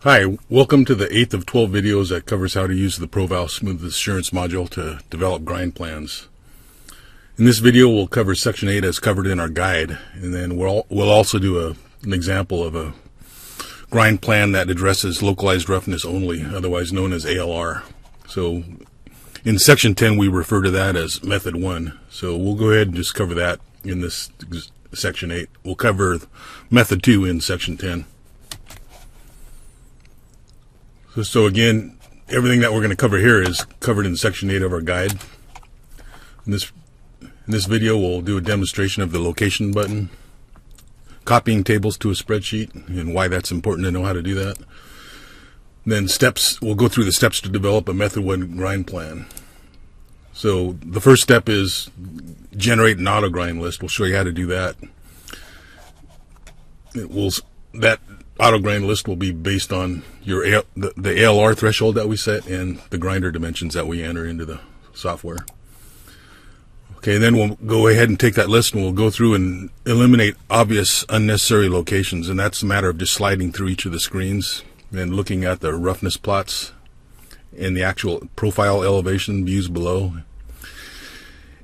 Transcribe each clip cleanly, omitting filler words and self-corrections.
Hi, welcome to the 8th of 12 videos that covers how to use the ProVAL Smoothness Assurance module to develop grind plans. In this video, we'll cover Section 8 as covered in our guide, and then we'll also do an example of a grind plan that addresses localized roughness only, otherwise known as ALR. So in Section 10, we refer to that as Method 1. So we'll go ahead and just cover that in this Section 8. We'll cover Method 2 in Section 10. So again, everything that we're going to cover here is covered in Section 8 of our guide. In this video, we'll do a demonstration of the location button, copying tables to a spreadsheet, and why that's important to know how to do that. Then we'll go through the steps to develop a Method 1 grind plan. So the first step is generate an auto grind list. We'll show you how to do that. That auto grind list will be based on the ALR threshold that we set and the grinder dimensions that we enter into the software. Okay, then we'll go ahead and take that list and we'll go through and eliminate obvious unnecessary locations, and that's a matter of just sliding through each of the screens and looking at the roughness plots and the actual profile elevation views below,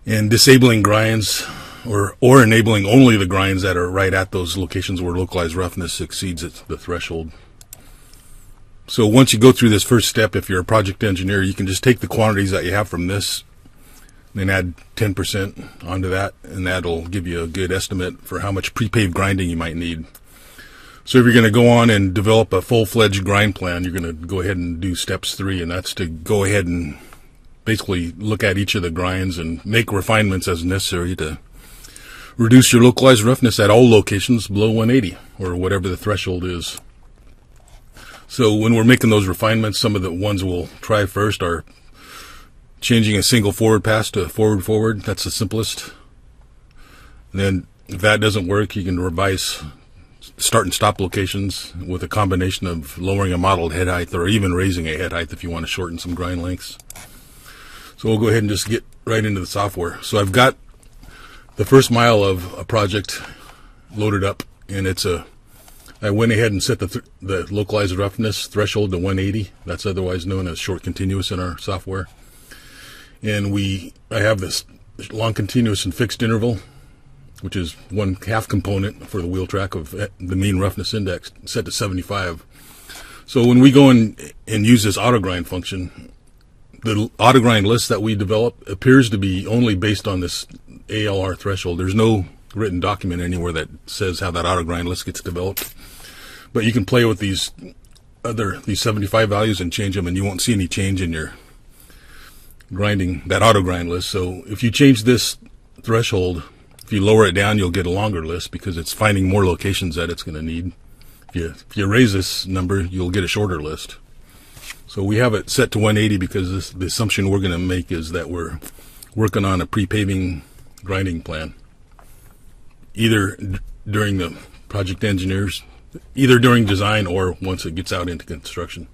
and disabling grinds or enabling only the grinds that are right at those locations where localized roughness exceeds the threshold. So once you go through this first step, if you're a project engineer, you can just take the quantities that you have from this and add 10% onto that, and that'll give you a good estimate for how much pre-paved grinding you might need. So if you're going to go on and develop a full-fledged grind plan, you're going to go ahead and do steps 3, and that's to go ahead and basically look at each of the grinds and make refinements as necessary to reduce your localized roughness at all locations below 180 or whatever the threshold is. So when we're making those refinements, some of the ones we'll try first are changing a single forward pass to forward. That's the simplest. And then if that doesn't work, you can revise start and stop locations with a combination of lowering a modeled head height or even raising a head height if you want to shorten some grind lengths. So we'll go ahead and just get right into the software. So I've got the first mile of a project loaded up, and I went ahead and set the localized roughness threshold to 180. That's otherwise known as short continuous in our software. And I have this long continuous and fixed interval, which is 1/2 component for the wheel track of the mean roughness index, set to 75. So when we go in and use this auto grind function, the auto grind list that we develop appears to be only based on this ALR threshold. There's no written document anywhere that says how that auto grind list gets developed. But you can play with these 75 values and change them, and you won't see any change in your grinding, that auto grind list. So if you change this threshold, if you lower it down, you'll get a longer list because it's finding more locations that it's going to need. If you raise this number, you'll get a shorter list. So we have it set to 180 because the assumption we're going to make is that we're working on a pre-paving grinding plan, either during the project engineers, either during design or once it gets out into construction.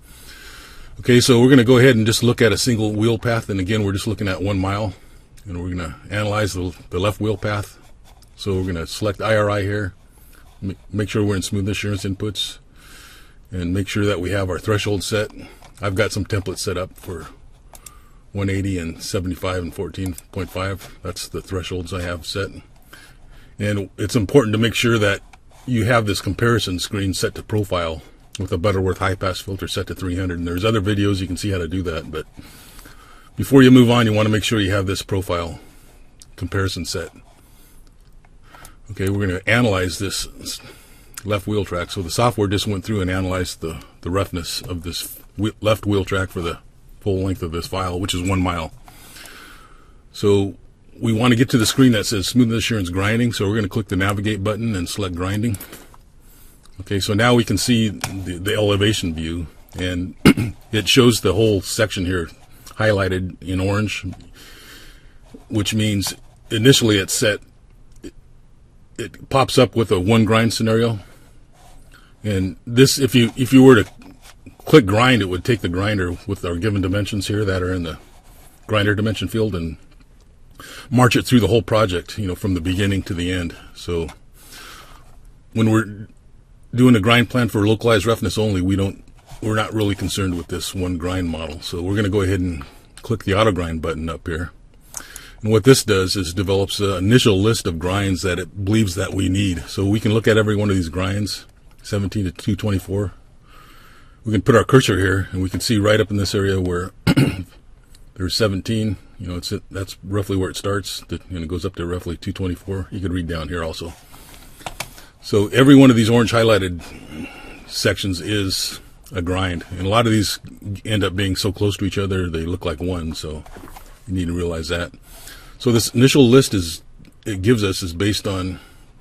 Okay, so we're going to go ahead and just look at a single wheel path, and again, we're just looking at 1 mile, and we're going to analyze the left wheel path. So we're going to select IRI here, make sure we're in Smoothness Assurance inputs, and make sure that we have our threshold set. I've got some templates set up for 180 and 75 and 14.5. That's the thresholds I have set. And it's important to make sure that you have this comparison screen set to profile with a Butterworth high pass filter set to 300. And there's other videos you can see how to do that. But before you move on, you want to make sure you have this profile comparison set. Okay, we're going to analyze this left wheel track. So the software just went through and analyzed the roughness of this left wheel track for the full length of this file, which is 1 mile. So we want to get to the screen that says Smoothness Assurance Grinding, so we're going to click the Navigate button and select Grinding. Okay, so now we can see the elevation view, and it shows the whole section here highlighted in orange, which means initially it's set, it pops up with a 1 grind scenario. And this, if you were to click grind, it would take the grinder with our given dimensions here that are in the grinder dimension field and march it through the whole project, from the beginning to the end. So when we're doing a grind plan for localized roughness only, we don't we're not really concerned with this one grind model. So we're going to go ahead and click the auto grind button up here. And what this does is develops an initial list of grinds that it believes that we need. So we can look at every one of these grinds, 17 to 224. We can put our cursor here and we can see right up in this area where there's 17. You know, that's roughly where it starts, and it goes up to roughly 224. You could read down here also. So every one of these orange highlighted sections is a grind, and a lot of these end up being so close to each other they look like one, so you need to realize that. So this initial list it gives us is based on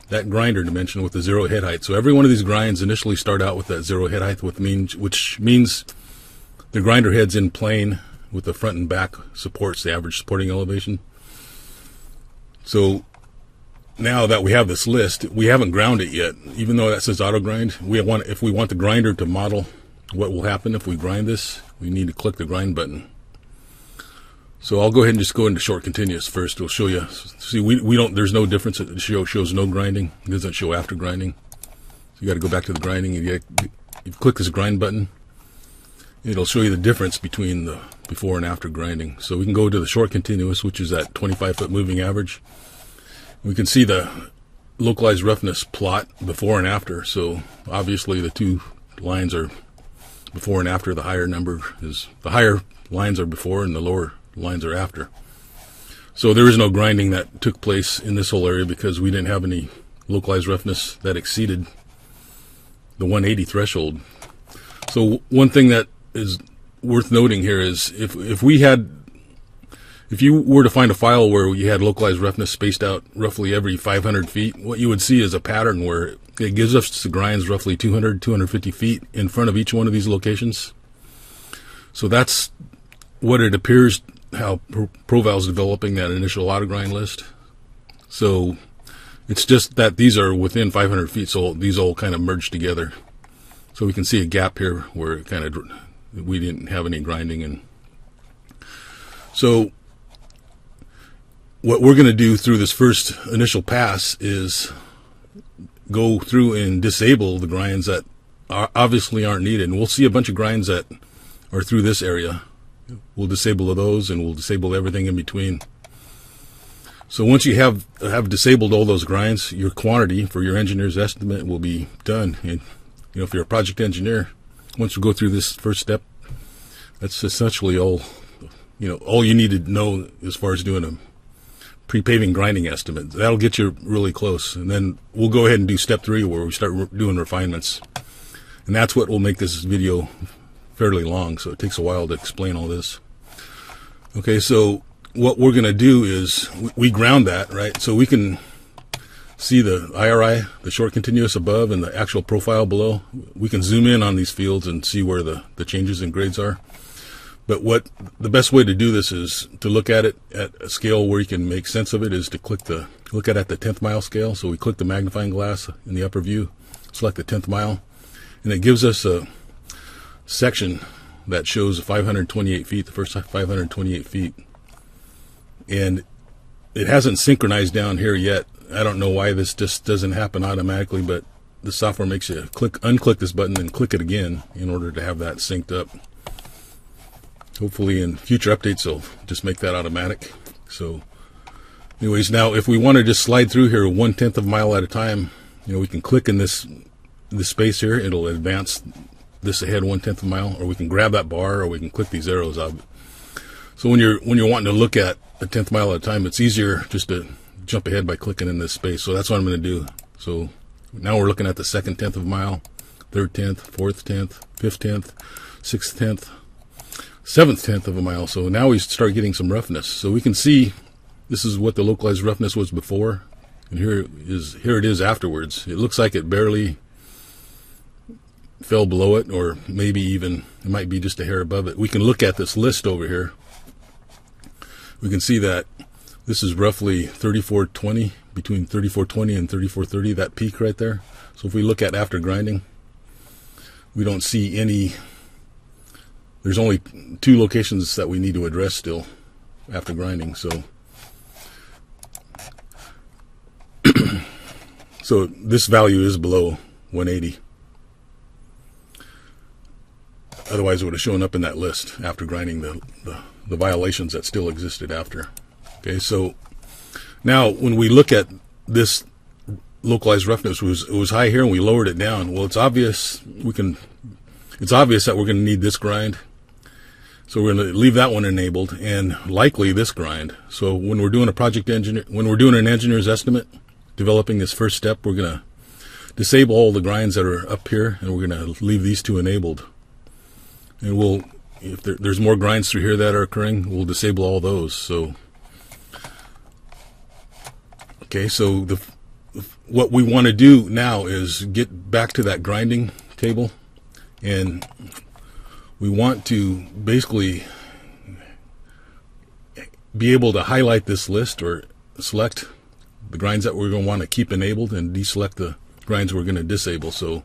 that grinder dimension with the 0 head height. So every one of these grinds initially start out with that 0 head height, which means the grinder head's in plane with the front and back supports, the average supporting elevation. So now that we have this list, we haven't ground it yet, even though that says auto grind. If we want the grinder to model what will happen if we grind this, we need to click the grind button. So I'll go ahead and just go into short continuous first. It'll show you. See, there's no difference. It shows no grinding. It doesn't show after grinding. So you got to go back to the grinding, and you click this grind button. It'll show you the difference between the before and after grinding. So we can go to the short continuous, which is that 25-foot moving average. We can see the localized roughness plot before and after. So obviously the two lines are before and after. The higher lines are before and the lower lines are after. So there is no grinding that took place in this whole area because we didn't have any localized roughness that exceeded the 180 threshold. So one thing that is worth noting here is if you were to find a file where you had localized roughness spaced out roughly every 500 feet, what you would see is a pattern where it gives us the grinds roughly 250 feet in front of each one of these locations. So that's what it appears how ProVAL is developing that initial auto grind list. So it's just that these are within 500 feet, so these all kind of merge together. So we can see a gap here where it kind of we didn't have any grinding. And so what we're going to do through this first initial pass is go through and disable the grinds that obviously aren't needed. And we'll see a bunch of grinds that are through this area. We'll disable those, and we'll disable everything in between. So once you have disabled all those grinds, your quantity for your engineer's estimate will be done. And if you're a project engineer, once we go through this first step, that's essentially all you need to know as far as doing a pre-paving grinding estimate. That'll get you really close. And then we'll go ahead and do step 3 where we start doing refinements. And that's what will make this video fairly long, so it takes a while to explain all this. Okay, so what we're going to do is we ground that, right? So we can see the IRI, the short continuous above, and the actual profile below. We can zoom in on these fields and see where the changes in grades are. But the best way to do this is to look at it at a scale where you can make sense of it, is to look at the 10th mile scale. So we click the magnifying glass in the upper view, select the 10th mile, and it gives us a section that shows 528 feet, the first 528 feet. And it hasn't synchronized down here yet. I don't know why this just doesn't happen automatically, but the software makes you unclick this button and click it again in order to have that synced up. Hopefully in future updates they'll just make that automatic. So anyways, now if we want to just slide through here 1/10 of a mile at a time, we can click in this space here. It'll advance this ahead 1/10 of a mile, or we can grab that bar, or we can click these arrows up. So when you're wanting to look at a 10th mile at a time, it's easier just to jump ahead by clicking in this space. So that's what I'm going to do. So now we're looking at the second 10th of a mile, third 10th, fourth 10th, fifth 10th, sixth 10th, seventh 10th of a mile. So now we start getting some roughness. So we can see this is what the localized roughness was before, and here it is afterwards. It looks like it barely fell below it, or maybe even it might be just a hair above it. We can look at this list over here. We can see that this is roughly 3420, between 3420 and 3430, that peak right there. So if we look at after grinding, we don't see any. There's only 2 locations that we need to address still after grinding. So so this value is below 180. otherwise it would have shown up in that list after grinding the violations that still existed after. Okay, so now when we look at this localized roughness, it was high here and we lowered it down. Well, it's obvious that we're going to need this grind. So we're going to leave that one enabled and likely this grind. So when we're doing an engineer's estimate, developing this first step, we're going to disable all the grinds that are up here and we're going to leave these two enabled. And if there's more grinds through here that are occurring, we'll disable all those. So, okay, so what we want to do now is get back to that grinding table, and we want to basically be able to highlight this list or select the grinds that we're going to want to keep enabled and deselect the grinds we're going to disable. So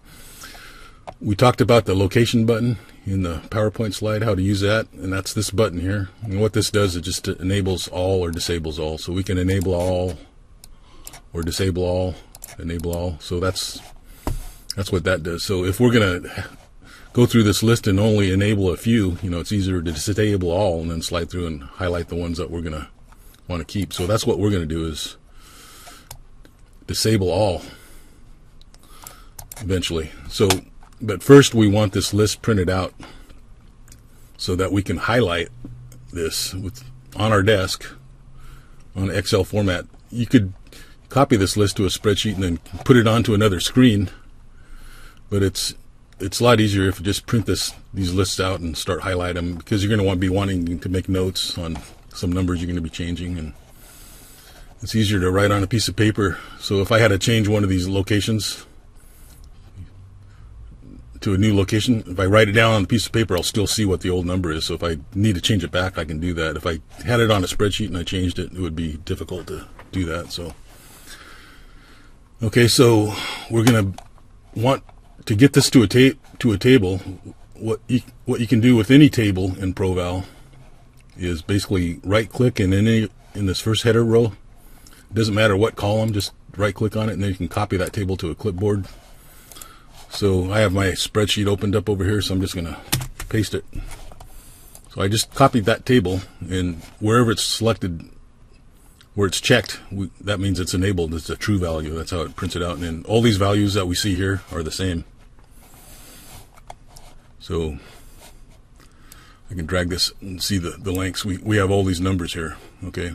we talked about the location button in the PowerPoint slide, how to use that, and that's this button here. And what this does is just enables all or disables all. So we can enable all or disable all, enable all. So that's what that does. So if we're going to go through this list and only enable a few, it's easier to disable all and then slide through and highlight the ones that we're going to want to keep. So that's what we're going to do, is disable all eventually. So, but first we want this list printed out so that we can highlight this on our desk on Excel format. You could copy this list to a spreadsheet and then put it onto another screen, but it's a lot easier if you just print these lists out and start highlighting them, because you're going to be wanting to make notes on some numbers you're going to be changing, and it's easier to write on a piece of paper. So if I had to change one of these locations to a new location, if I write it down on a piece of paper, I'll still see what the old number is. So if I need to change it back, I can do that. If I had it on a spreadsheet and I changed it, it would be difficult to do that. So, okay, so we're going to want to get this to a table. What you can do with any table in ProVAL is basically right-click in this first header row. It doesn't matter what column, just right-click on it, and then you can copy that table to a clipboard. So I have my spreadsheet opened up over here, so I'm just going to paste it. So I just copied that table, and wherever it's selected, where it's checked, that means it's enabled. It's a true value. That's how it prints it out. And then all these values that we see here are the same. So I can drag this and see the lengths. We have all these numbers here. Okay.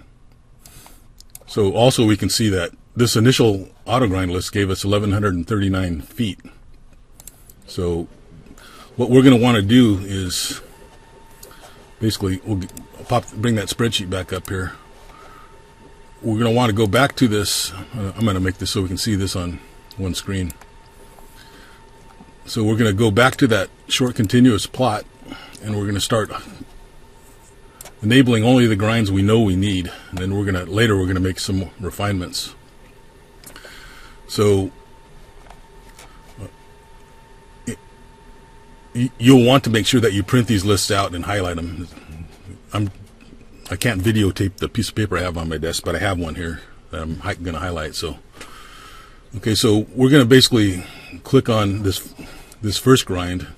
So also we can see that this initial auto grind list gave us 1,139 feet. So what we're going to want to do is basically bring that spreadsheet back up here. We're going to want to go back to this. I'm going to make this so we can see this on one screen. So we're going to go back to that short continuous plot, and we're going to start enabling only the grinds we know we need, and then later we're going to make some refinements. So you'll want to make sure that you print these lists out and highlight them. I can't videotape the piece of paper I have on my desk, but I have one here that I'm going to highlight. So, okay, so we're going to basically click on this first grind.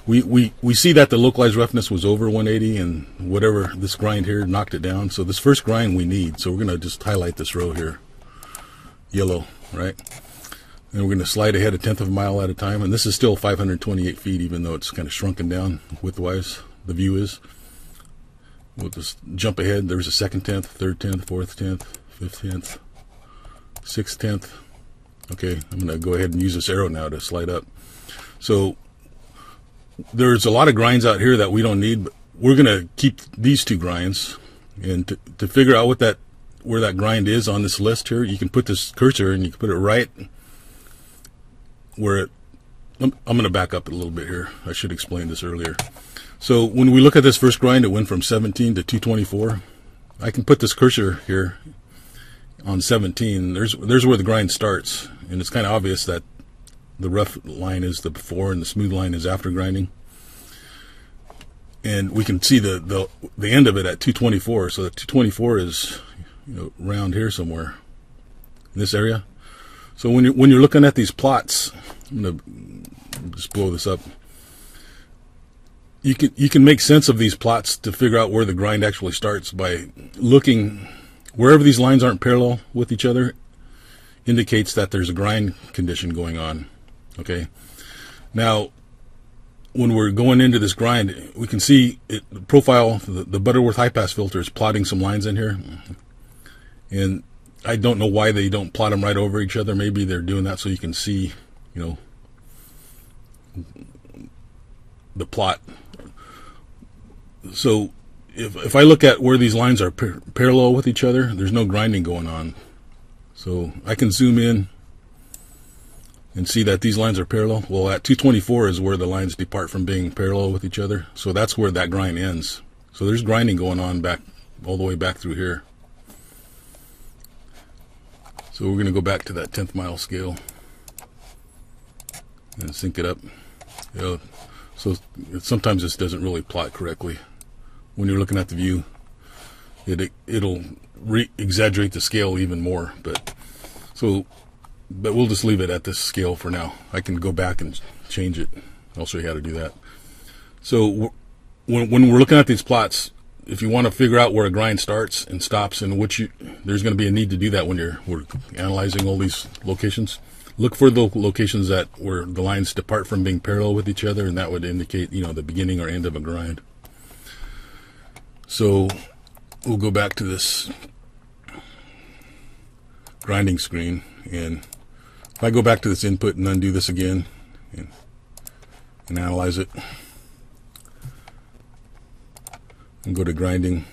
We see that the localized roughness was over 180, and whatever this grind here knocked it down. So this first grind we need. So we're going to just highlight this row here, yellow, right? And we're going to slide ahead a tenth of a mile at a time. And this is still 528 feet, even though it's kind of shrunken down widthwise. The view is. We'll just jump ahead. There's a second tenth, third tenth, fourth tenth, fifth tenth, sixth tenth. Okay, I'm going to go ahead and use this arrow now to slide up. So there's a lot of grinds out here that we don't need, but we're going to keep these two grinds. And to figure out where that grind is on this list here, you can put this cursor and you can put it right where I'm going to back up a little bit here. I should explain this earlier. So when we look at this first grind, it went from 17 to 224. I can put this cursor here on 17. There's where the grind starts, and it's kind of obvious that the rough line is the before and the smooth line is after grinding. And we can see the end of it at 224. So that 224 is around here somewhere in this area. So when you're looking at these plots, I'm going to just blow this up. you can make sense of these plots to figure out where the grind actually starts by looking wherever these lines aren't parallel with each other. Indicates that there's a grind condition going on. Okay, now when we're going into this grind, we can see it, the profile, the Butterworth high pass filter is plotting some lines in here, and I don't know why they don't plot them right over each other. Maybe they're doing that so you can see, the plot. So if I look at where these lines are parallel with each other, there's no grinding going on. So I can zoom in and see that these lines are parallel. Well, at 224 is where the lines depart from being parallel with each other. So that's where that grind ends. So there's grinding going on back all the way back through here. So we're going to go back to that 10th mile scale and sync it up. So sometimes this doesn't really plot correctly. When you're looking at the view, it'll exaggerate the scale even more. But we'll just leave it at this scale for now. I can go back and change it. I'll show you how to do that. So when we're looking at these plots, if you want to figure out where a grind starts and stops, and there's going to be a need to do that when we're analyzing all these locations. Look for the locations where the lines depart from being parallel with each other, and that would indicate, the beginning or end of a grind. So we'll go back to this grinding screen, and if I go back to this input and undo this again and analyze it, and go to grinding,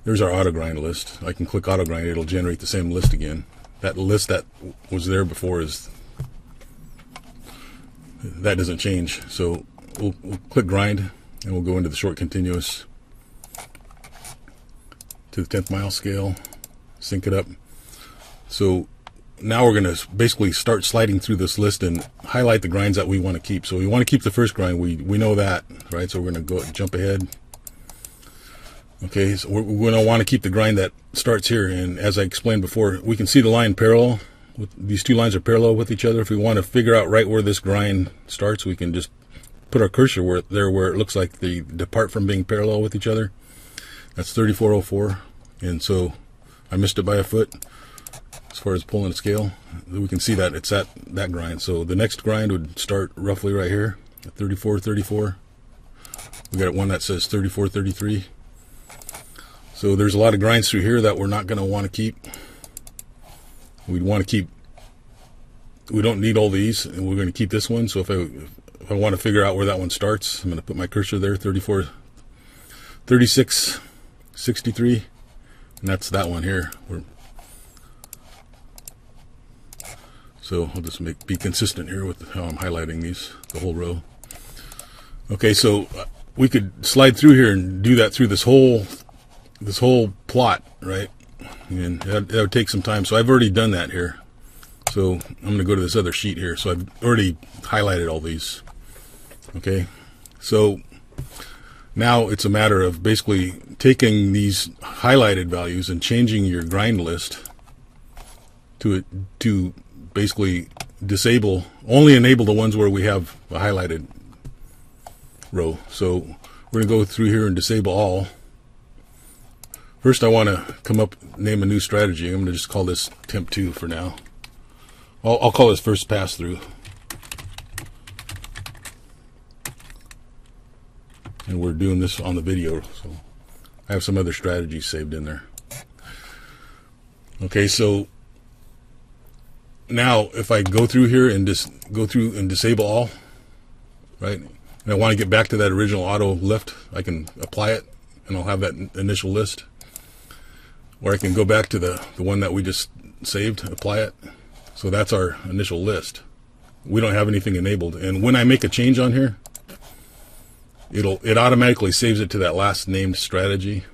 there's our auto grind list. I can click auto grind, it'll generate the same list again. That list that was there before that doesn't change. So we'll click grind, and we'll go into the short continuous to the 10th mile scale, sync it up. So now we're going to basically start sliding through this list and highlight the grinds that we want to keep. So we want to keep the first grind. We know that, right? So we're going to jump ahead. Okay, so we're going to want to keep the grind that starts here, and as I explained before, we can see the line parallel. These two lines are parallel with each other. If we want to figure out right where this grind starts, we can just put our cursor where it looks like they depart from being parallel with each other. That's 3404, and so I missed it by a foot as far as pulling a scale. We can see that it's at that grind. So the next grind would start roughly right here at 3434. We got one that says 3433. So there's a lot of grinds through here that we're not going to want to keep. We don't need all these, and we're going to keep this one. So if I want to figure out where that one starts, I'm going to put my cursor there, 34, 36, 63, and that's that one here. So I'll just be consistent here with how I'm highlighting the whole row. Okay, so we could slide through here and do that through this whole plot, right? And that would take some time. So I've already done that here. So I'm going to go to this other sheet here. So I've already highlighted all these. Okay, so now it's a matter of basically taking these highlighted values and changing your grind list to basically only enable the ones where we have a highlighted row. So we're going to go through here and disable all. First, I want to name a new strategy. I'm going to just call this Temp 2 for now. I'll call this First Pass Through. And we're doing this on the video, so I have some other strategies saved in there. Okay, so now if I go through here and disable all, right? And I want to get back to that original auto lift, I can apply it, and I'll have that initial list. Or I can go back to the one that we just saved, apply it. So that's our initial list. We don't have anything enabled. And when I make a change on here, it automatically saves it to that last named strategy.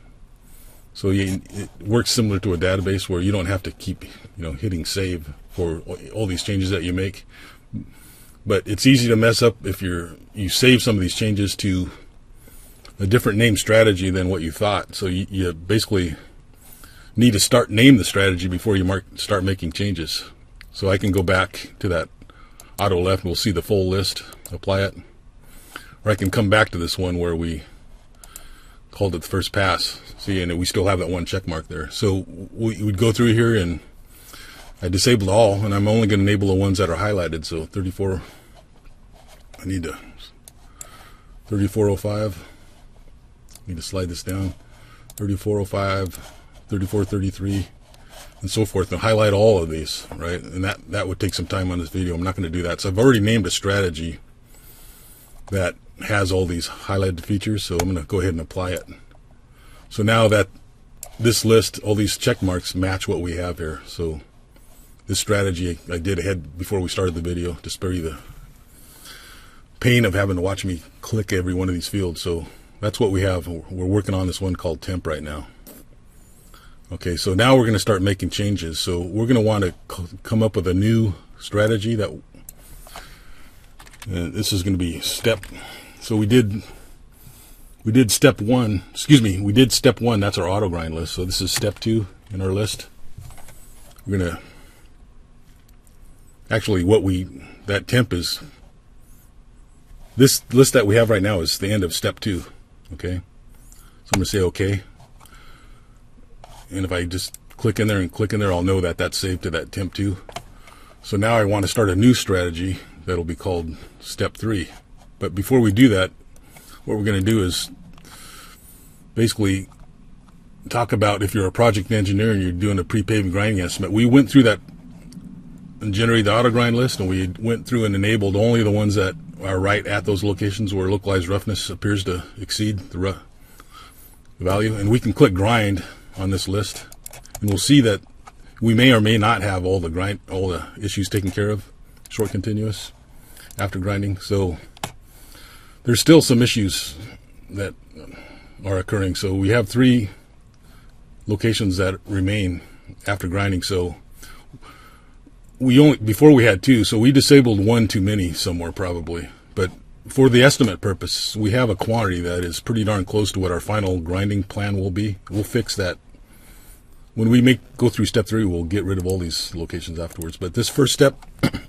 So it works similar to a database where you don't have to keep hitting save for all these changes that you make. But it's easy to mess up if you save some of these changes to a different named strategy than what you thought. So you basically need to name the strategy before you start making changes. So I can go back to that auto left and we'll see the full list, apply it. Or I can come back to this one where we called it the first pass. See, and we still have that one check mark there. So we would go through here, and I disabled all, and I'm only going to enable the ones that are highlighted. So 34, I need to 3405. Need to slide this down. 3405, 3433, and so forth, and highlight all of these, right? And that would take some time on this video. I'm not going to do that. So I've already named a strategy that has all these highlighted features, so I'm going to go ahead and apply it. So now that this list, all these check marks match what we have here. So this strategy I did ahead before we started the video to spare you the pain of having to watch me click every one of these fields. So that's what we have. We're working on this one called temp right now. Okay, so now we're going to start making changes. So we're going to want to come up with a new strategy that, this is going to be step. So we did step one. Excuse me, we did step one. That's our auto grind list. So this is step two in our list. We're going to actually that temp is, this list that we have right now is the end of step two. Okay, so I'm going to say okay, and if I just click in there and click in there, I'll know that that's saved to that temp 2. So now I want to start a new strategy that'll be called step 3. But before we do that, what we're going to do is basically talk about, if you're a project engineer and you're doing a pre-paving grinding estimate, we went through that and generated the auto grind list, and we went through and enabled only the ones that are right at those locations where localized roughness appears to exceed the value. And we can click grind on this list, and we'll see that we may or may not have all the issues taken care of, short continuous, after grinding. So there's still some issues that are occurring. So we have 3 locations that remain after grinding. So before we had 2, so we disabled 1 too many somewhere probably. But for the estimate purpose, we have a quantity that is pretty darn close to what our final grinding plan will be. We'll fix that. When we go through step 3, we'll get rid of all these locations afterwards. But this first step, if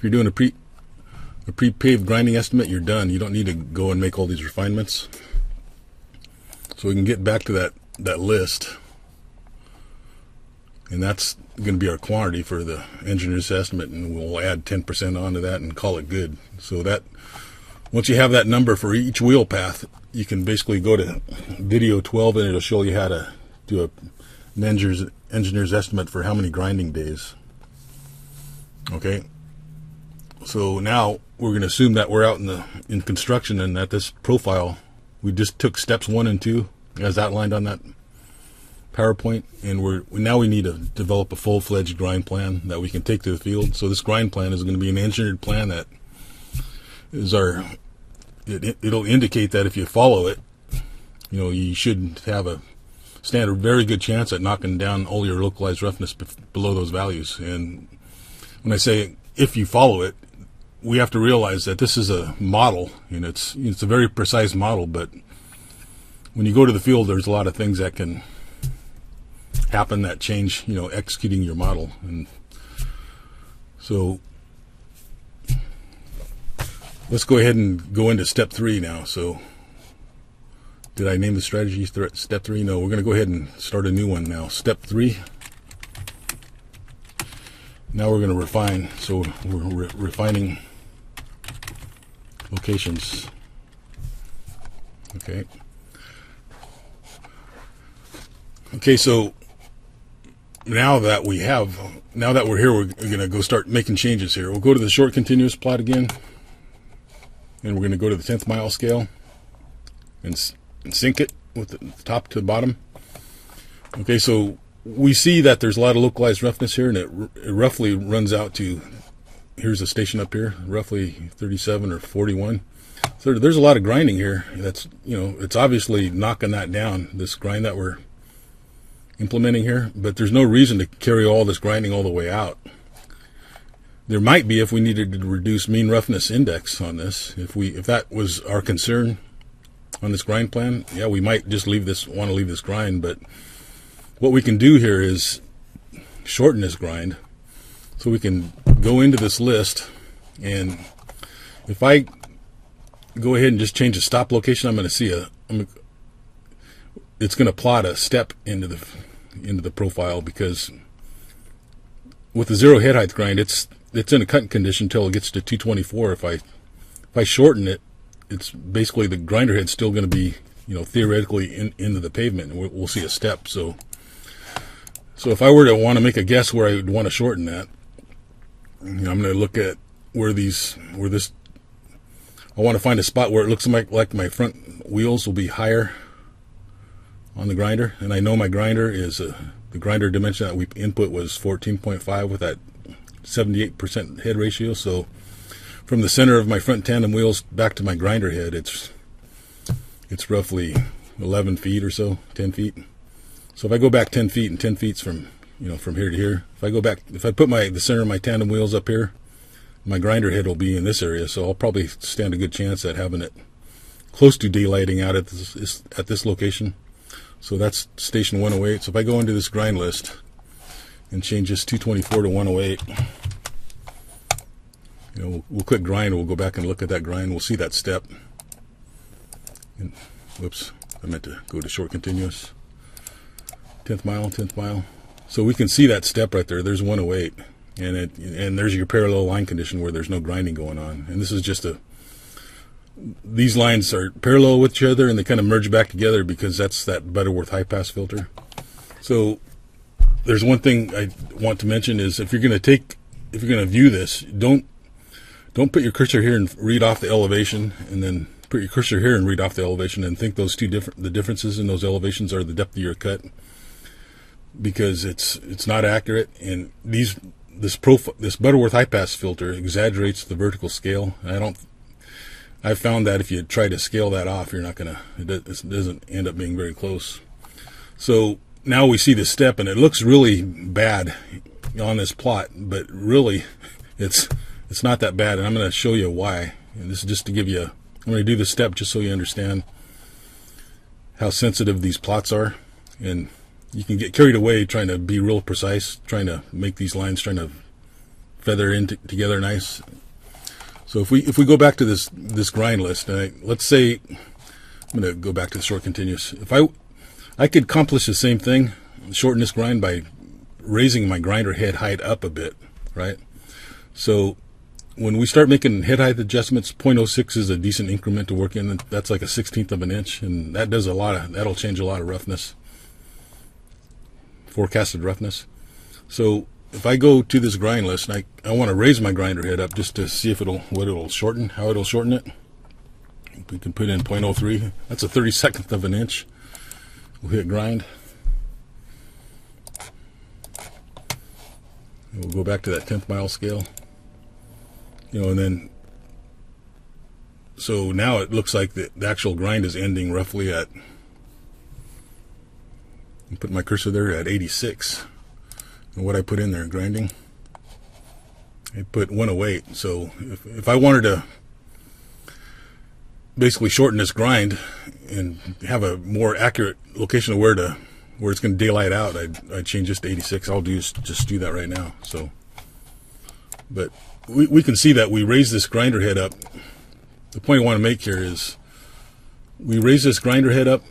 you're doing a pre-paved grinding estimate, you're done. You don't need to go and make all these refinements. So we can get back to that list. And that's going to be our quantity for the engineer's estimate, and we'll add 10% onto that and call it good. So that once you have that number for each wheel path, you can basically go to video 12 and it'll show you how to do an engineer's estimate for how many grinding days. Okay, so now we're going to assume that we're out in construction, and that this profile, we just took steps 1 and 2 as outlined on that PowerPoint, and now we need to develop a full-fledged grind plan that we can take to the field. So this grind plan is going to be an engineered plan that is it'll indicate that if you follow it, you should stand a very good chance at knocking down all your localized roughness below those values. And when I say if you follow it, we have to realize that this is a model, and it's a very precise model, but when you go to the field, there's a lot of things that can happen that change, executing your model. And so let's go ahead and go into step 3 now. So did I name the strategy step 3? No, we're going to go ahead and start a new one now. Step 3. Now we're going to refine. So we're refining locations. Okay, so now that we're here, we're going to go start making changes here. We'll go to the short continuous plot again, and we're going to go to the 10th mile scale and sync it with the top to the bottom. Okay, so we see that there's a lot of localized roughness here, and it roughly runs out to, here's a station up here, roughly 37 or 41. So there's a lot of grinding here. That's, it's obviously knocking that down, this grind that we're implementing here, but there's no reason to carry all this grinding all the way out. There might be if we needed to reduce mean roughness index on this. If that was our concern on this grind plan, yeah, we might just want to leave this grind. But what we can do here is shorten this grind, so we can go into this list, and if I go ahead and just change the stop location, I'm going to see it's going to plot a step into the profile, because with the zero head height grind, it's in a cut condition until it gets to 224. If I shorten it, it's basically the grinder head's still going to be, theoretically into the pavement, and we'll see a step. So if I were to want to make a guess where I would want to shorten that, I'm going to look at where I want to find a spot where it looks like my front wheels will be higher on the grinder, and I know my grinder is the grinder dimension that we input was 14.5 with that 78% head ratio. So from the center of my front tandem wheels back to my grinder head, it's roughly 11 feet or so, 10 feet. So if I go back 10 feet, and 10 feet's from here to here, if I put the center of my tandem wheels up here, my grinder head will be in this area, so I'll probably stand a good chance at having it close to daylighting out at this location. So that's station 108. So if I go into this grind list and change this 224 to 108, we'll click grind, and we'll go back and look at that grind. We'll see that step. And, whoops, I meant to go to short continuous. 10th mile. So we can see that step right there. There's 108. And there's your parallel line condition where there's no grinding going on. And this is just these lines are parallel with each other, and they kind of merge back together because that's that Butterworth high pass filter. So there's one thing I want to mention is if you're going to view this, don't put your cursor here and read off the elevation, and then put your cursor here and read off the elevation, and think those the differences in those elevations are the depth of your cut, because it's not accurate. And this Butterworth high pass filter exaggerates the vertical scale. I've found that if you try to scale that off, it doesn't end up being very close. So now we see the step, and it looks really bad on this plot, but really it's not that bad, and I'm going to show you why. And this is just to give you I'm going to do the step just so you understand how sensitive these plots are. And you can get carried away trying to be real precise, trying to make these lines, trying to feather in together nice. So if we go back to this grind list, and let's say I'm going to go back to the short continuous. If I could accomplish the same thing, shorten this grind, by raising my grinder head height up a bit, right? So when we start making head height adjustments, 0.06 is a decent increment to work in. That's like a 1/16 of an inch, and that'll change a lot of roughness, forecasted roughness. So if I go to this grind list, and I want to raise my grinder head up just to see how it'll shorten it. We can put in 0.03. That's a 32nd of an inch. We'll hit grind. And we'll go back to that 10th mile scale. And then, so now it looks like the actual grind is ending roughly at, I'll put my cursor there at 86. And what I put in there, grinding, I put 108. So if I wanted to basically shorten this grind and have a more accurate location of where it's going to daylight out, I'd change this to 86. I'll just do that right now. So, but we can see that we raise this grinder head up. The point I want to make here is we raise this grinder head up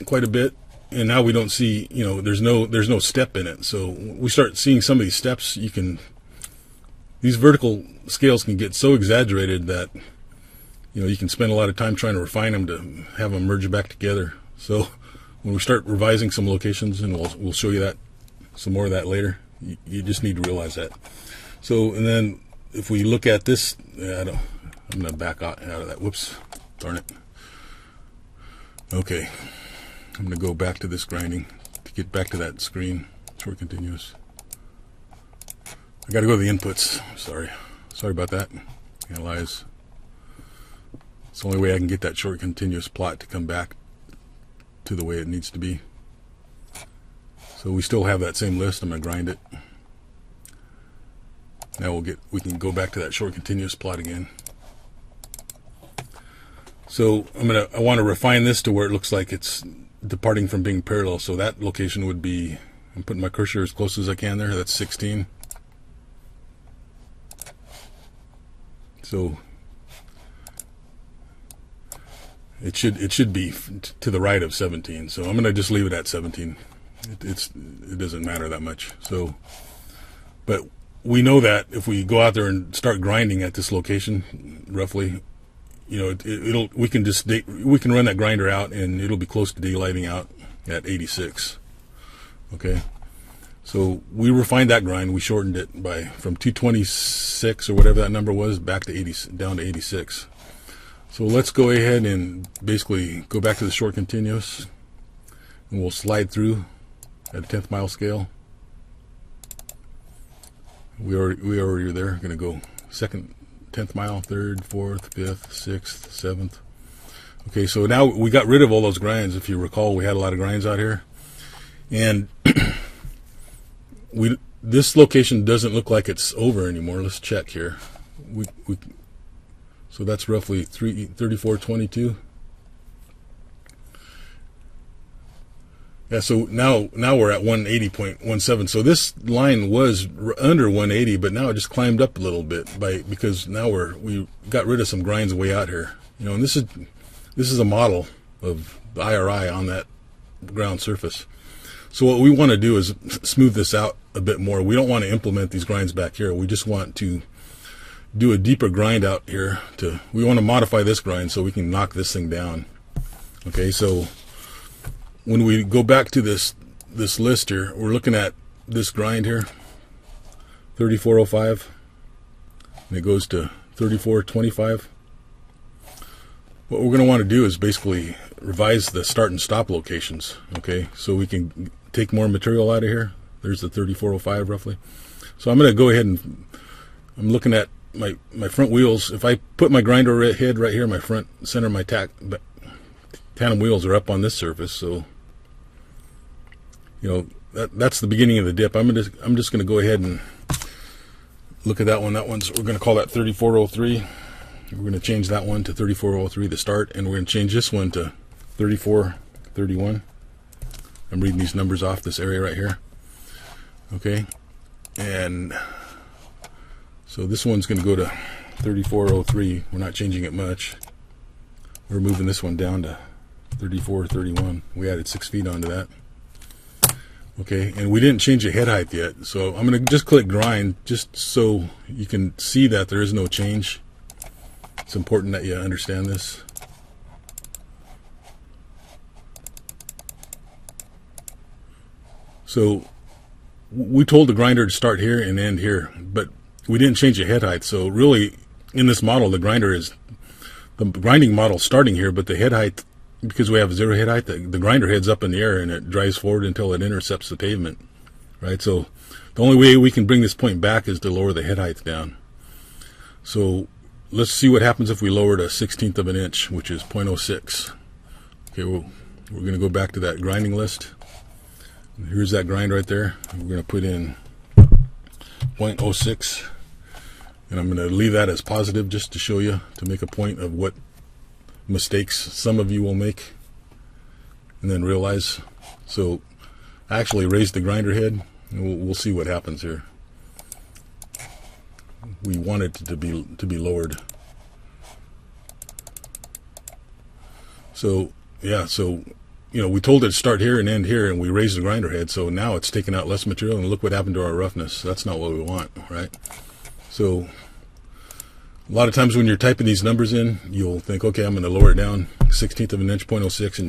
quite a bit, and now we don't see, there's no step in it. So we start seeing some of these steps. These vertical scales can get so exaggerated that you can spend a lot of time trying to refine them to have them merge back together. So when we start revising some locations, and we'll show you that, some more of that later, you just need to realize that. So, and then if we look at this, I'm going to back out of that. Whoops, darn it. Okay, I'm going to go back to this grinding to get back to that screen. Short continuous. I got to go to the inputs. Sorry about that. Analyze. It's the only way I can get that short continuous plot to come back to the way it needs to be. So we still have that same list. I'm going to grind it. Now we can go back to that short continuous plot again. So I want to refine this to where it looks like it's departing from being parallel. So that location would be, I'm putting my cursor as close as I can there. That's 16. So it should be to the right of 17. So I'm going to just leave it at 17. It doesn't matter that much. So, but we know that if we go out there and start grinding at this location, roughly, you know, we can run that grinder out and it'll be close to daylighting out at 86. Okay. So we refined that grind. We shortened it from 226 or whatever that number was back to 80, down to 86. So let's go ahead and basically go back to the short continuous, and we'll slide through at a 10th mile scale. We already are there. Going to go second, 10th mile, third, fourth, fifth, sixth, seventh. Okay, so now we got rid of all those grinds. If you recall, we had a lot of grinds out here, and this location doesn't look like it's over anymore. Let's check here. So that's roughly 34.22. Yeah, so now we're at 180.17. So this line was under 180, but now it just climbed up a little bit because now we got rid of some grinds way out here. You know, and this is a model of the IRI on that ground surface. So what we want to do is smooth this out a bit more. We don't want to implement these grinds back here. We just want to do a deeper grind out here. We want to modify this grind so we can knock this thing down. Okay, so when we go back to this list here, we're looking at this grind here, 3405, and it goes to 3425. What we're going to want to do is basically revise the start and stop locations, okay, so we can take more material out of here. There's the 3405 roughly. So I'm going to go ahead and I'm looking at my front wheels. If I put my grinder head right here, my front center of my tandem wheels are up on this surface, so you know that's the beginning of the dip. I'm just going to go ahead and look at that one. We're going to call that 3403. We're going to change that one to 3403 to start, and we're going to change this one to 3431. I'm reading these numbers off this area right here. Okay, and so this one's going to go to 3403. We're not changing it much. We're moving this one down to 3431. We added 6 feet onto that. Okay, and we didn't change the head height yet, so I'm going to just click grind just so you can see that there is no change. It's important that you understand this. So we told the grinder to start here and end here, but we didn't change the head height. So really, in this model, the grinding model starting here, but the head height, because we have zero head height, the grinder heads up in the air and it drives forward until it intercepts the pavement, right? So the only way we can bring this point back is to lower the head height down. So let's see what happens if we lower to 1/16 of an inch, which is 0.06. Okay, we're going to go back to that grinding list. Here's that grind right there. We're going to put in 0.06, and I'm going to leave that as positive just to show you, to make a point of what mistakes some of you will make and then realize. So I actually raised the grinder head, and we'll see what happens here. We want it to be lowered. So yeah, so you know, we told it to start here and end here, and we raised the grinder head, so now it's taking out less material, and look what happened to our roughness. That's not what we want, right? So a lot of times when you're typing these numbers in, you'll think, okay, I'm going to lower it down 1/16 of an inch, 0.06, and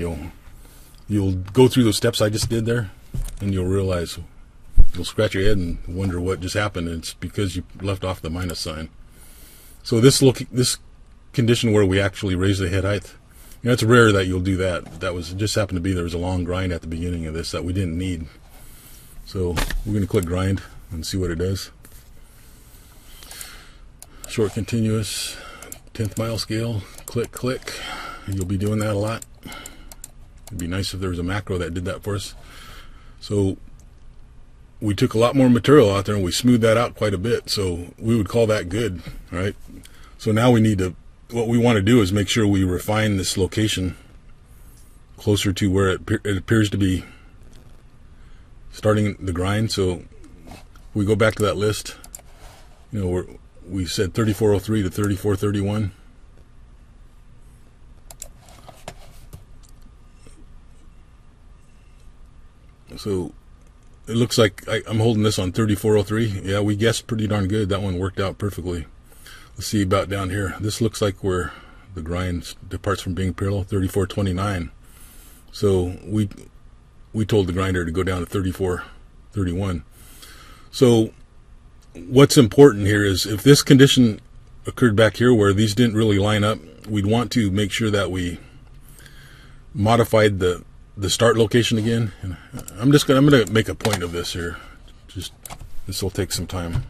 you'll go through those steps I just did there, and you'll realize, you'll scratch your head and wonder what just happened, and it's because you left off the minus sign. So this condition where we actually raise the head height, you know, it's rare that you'll do that. It just happened to be there was a long grind at the beginning of this that we didn't need. So we're going to click grind and see what it does. Short continuous, 10th mile scale, click, and you'll be doing that a lot. It'd be nice if there was a macro that did that for us. So we took a lot more material out there and we smoothed that out quite a bit, so we would call that good, right? So now what we want to do is make sure we refine this location closer to where it appears to be starting the grind. So we go back to that list, you know, we said 3403 to 3431. So it looks like I'm holding this on 3403. Yeah, we guessed pretty darn good. That one worked out perfectly. Let's see about down here. This looks like where the grind departs from being parallel, 3429. So we told the grinder to go down to 3431. So what's important here is if this condition occurred back here where these didn't really line up, we'd want to make sure that we modified the start location again. And I'm gonna make a point of this here. This will take some time.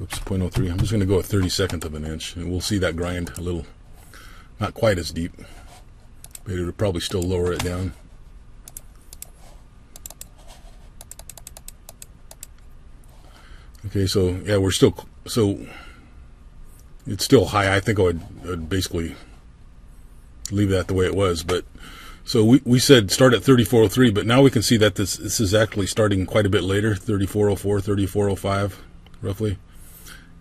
Oops, 0.03. I'm just gonna go a 32nd of an inch, and we'll see that grind a little, not quite as deep, but it'll probably still lower it down. Okay, so yeah, it's still high. I think I would basically leave that the way it was. But so we said start at 3403, but now we can see that this is actually starting quite a bit later, 3404, 3405, roughly.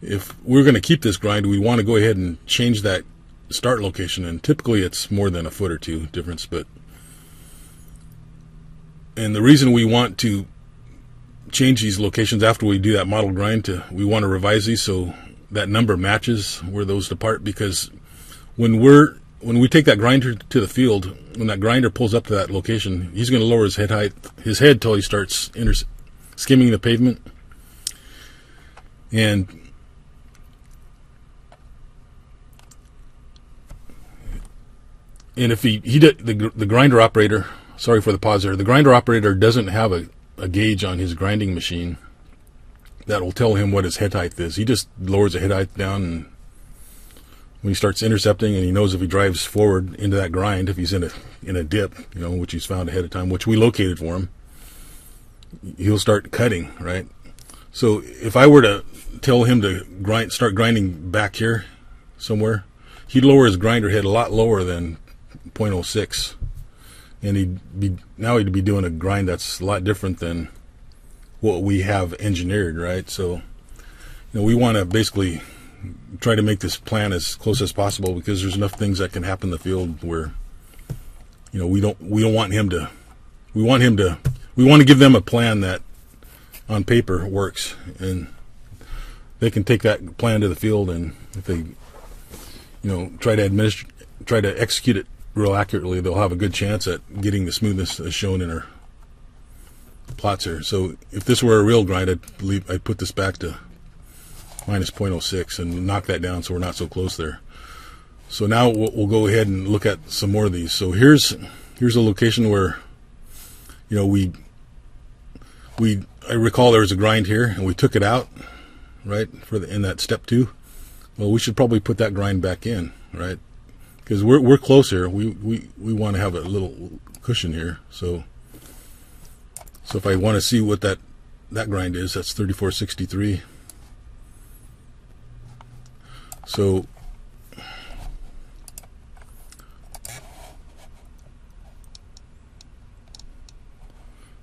If we're going to keep this grind, we want to go ahead and change that start location, and typically it's more than a foot or two difference. And the reason we want to change these locations after we do that model grind, we want to revise these so that number matches where those depart, because when we take that grinder to the field, when that grinder pulls up to that location, he's going to lower his head till he starts skimming the pavement. And if the grinder operator, sorry for the pause there, the grinder operator doesn't have a gauge on his grinding machine that will tell him what his head height is. He just lowers the head height down, and when he starts intercepting, and he knows if he drives forward into that grind, if he's in a dip, which he's found ahead of time, which we located for him, he'll start cutting, right? So if I were to tell him to start grinding back here somewhere, he'd lower his grinder head a lot lower than 0.06. And he'd be doing a grind that's a lot different than what we have engineered, right? So, we want to basically try to make this plan as close as possible, because there's enough things that can happen in the field where, we don't want him to. We want to give them a plan that on paper works, and they can take that plan to the field, and if they, try to execute it real accurately, they'll have a good chance at getting the smoothness as shown in our plots here. So if this were a real grind, I'd put this back to minus 0.06 and knock that down so we're not so close there. So now we'll go ahead and look at some more of these. So here's a location where, I recall there was a grind here and we took it out, right, in that step 2. Well, we should probably put that grind back in, right? Because we're close here. We want to have a little cushion here. So if I want to see what that grind is, that's 3463. So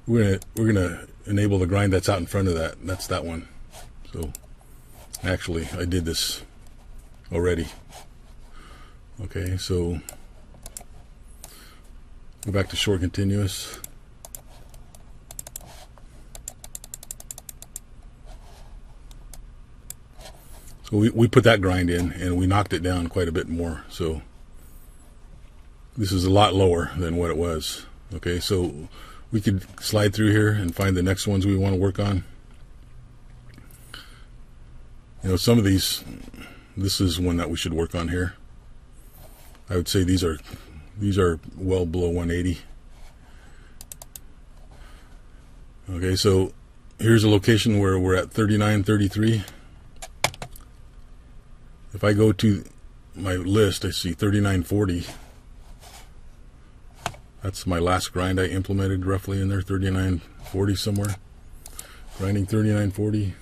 we're gonna enable the grind that's out in front of that. That's that one. So actually, I did this already. Okay, so go back to short continuous. So we put that grind in and we knocked it down quite a bit more. So this is a lot lower than what it was. Okay, so we could slide through here and find the next ones we want to work on. Some of these, this is one that we should work on here. I would say these are well below 180. Okay, so here's a location where we're at 3933. If I go to my list, I see 3940. That's my last grind I implemented, roughly in there, 3940 somewhere. Grinding 3940.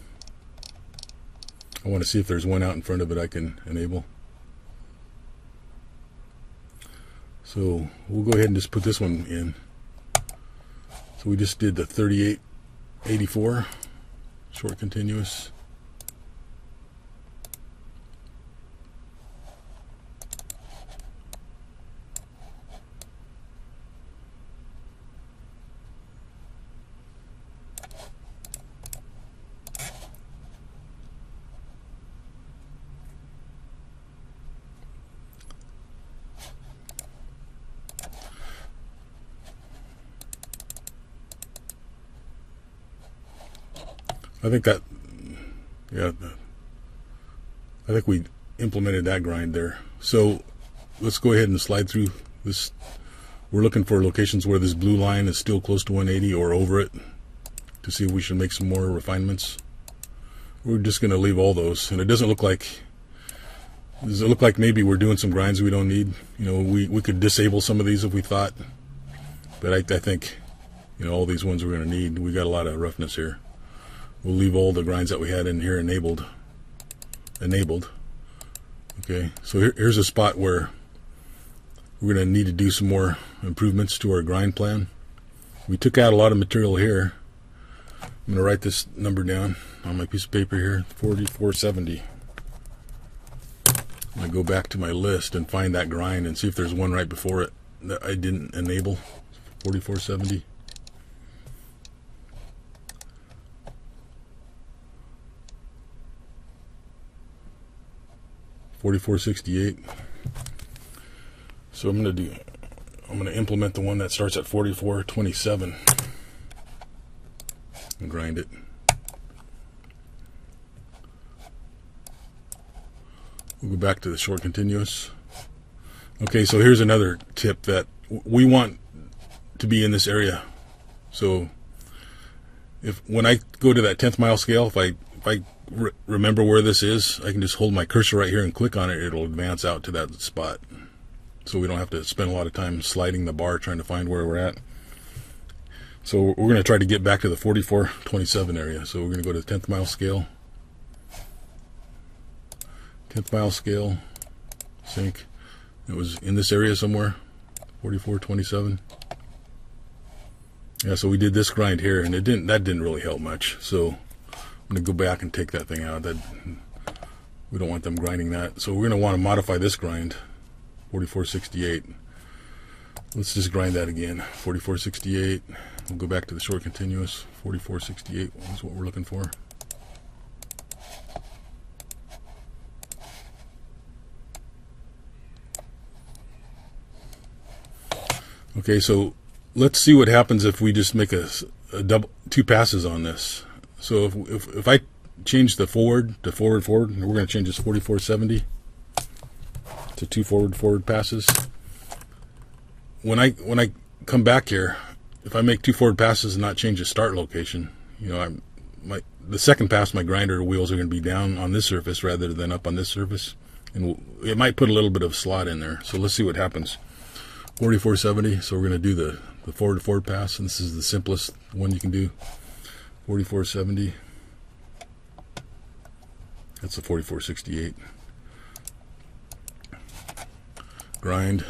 I want to see if there's one out in front of it I can enable. So we'll go ahead and just put this one in. So we just did the 3884 short continuous. I think that, yeah, I think we implemented that grind there. So let's go ahead and slide through this. We're looking for locations where this blue line is still close to 180 or over it to see if we should make some more refinements. We're just going to leave all those. And it doesn't look like, does it look like maybe we're doing some grinds we don't need? You know, we could disable some of these if we thought. But I think, you know, all these ones we're going to need. We got a lot of roughness here. We'll leave all the grinds that we had in here enabled. Okay, so here's a spot where we're going to need to do some more improvements to our grind plan. We took out a lot of material here. I'm going to write this number down on my piece of paper here, 4470. I'm going to go back to my list and find that grind and see if there's one right before it that I didn't enable. 4470. 4468. So I'm going to implement the one that starts at 4427 and grind it. We'll go back to the short continuous. Okay, so here's another tip that we want to be in this area. So when I go to that 10th mile scale, if I remember where this is, I can just hold my cursor right here and click on it. It'll advance out to that spot. So we don't have to spend a lot of time sliding the bar trying to find where we're at. So we're going to try to get back to the 4427 area. So we're going to go to the 10th mile scale. 10th mile scale, sync. It was in this area somewhere, 4427. Yeah, so we did this grind here, and that didn't really help much. So I'm going to go back and take that thing out. We don't want them grinding that. So we're going to want to modify this grind, 4468. Let's just grind that again, 4468. We'll go back to the short continuous. 4468 is what we're looking for. Okay, so let's see what happens if we just make a double, 2 passes on this. So if I change the forward to forward, and we're going to change this 4470 to 2 forward passes. When I come back here, if I make 2 forward passes and not change the start location, you know, the second pass my grinder wheels are going to be down on this surface rather than up on this surface, and it might put a little bit of slot in there. So let's see what happens. 4470. So we're going to do the forward pass, and this is the simplest one you can do. 4470. That's the 4468. Grind.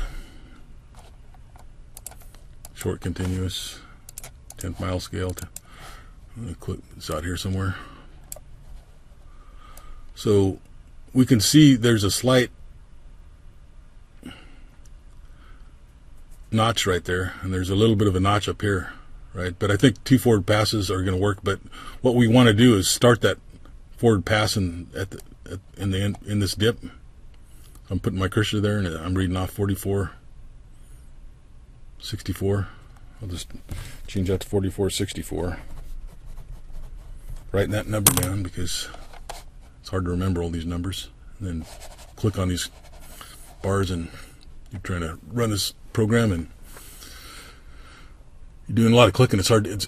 Short continuous. 10th mile scale. I'm going to click this out here somewhere. So we can see there's a slight notch right there, and there's a little bit of a notch up here, right? But I think 2 forward passes are going to work. But what we want to do is start that forward pass in this dip. I'm putting my cursor there, and I'm reading off 4464. I'll just change that to 4464. Writing that number down because it's hard to remember all these numbers. And then click on these bars, and you're trying to run this program and you're doing a lot of clicking. It's hard.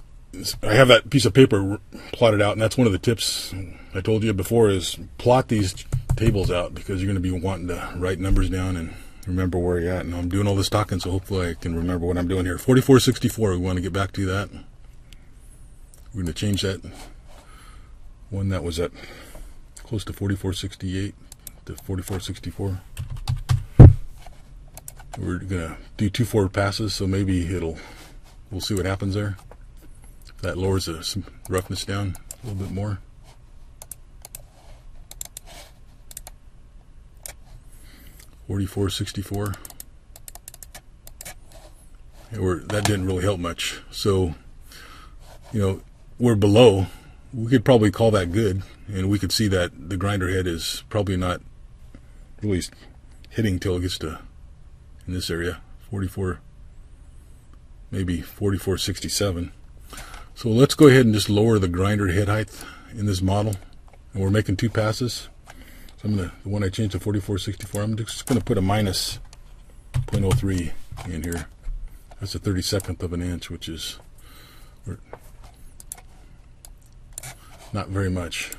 I have that piece of paper plotted out, and that's one of the tips I told you before, is plot these tables out, because you're going to be wanting to write numbers down and remember where you're at. And I'm doing all this talking, so hopefully I can remember what I'm doing here. 4464, we want to get back to that. We're going to change that one that was at close to 4468 to 4464. We're going to do 2 forward passes, so maybe we'll see what happens there. That lowers some roughness down a little bit more. $44.64. That didn't really help much. So, you know, we're below. We could probably call that good, and we could see that the grinder head is probably not really hitting till it gets to in this area, 44, maybe 44.67. So let's go ahead and just lower the grinder head height in this model, and we're making 2 passes. So the one I changed to 4464, I'm just going to put a minus 0.03 in here. That's a 32nd of an inch, which is not very much.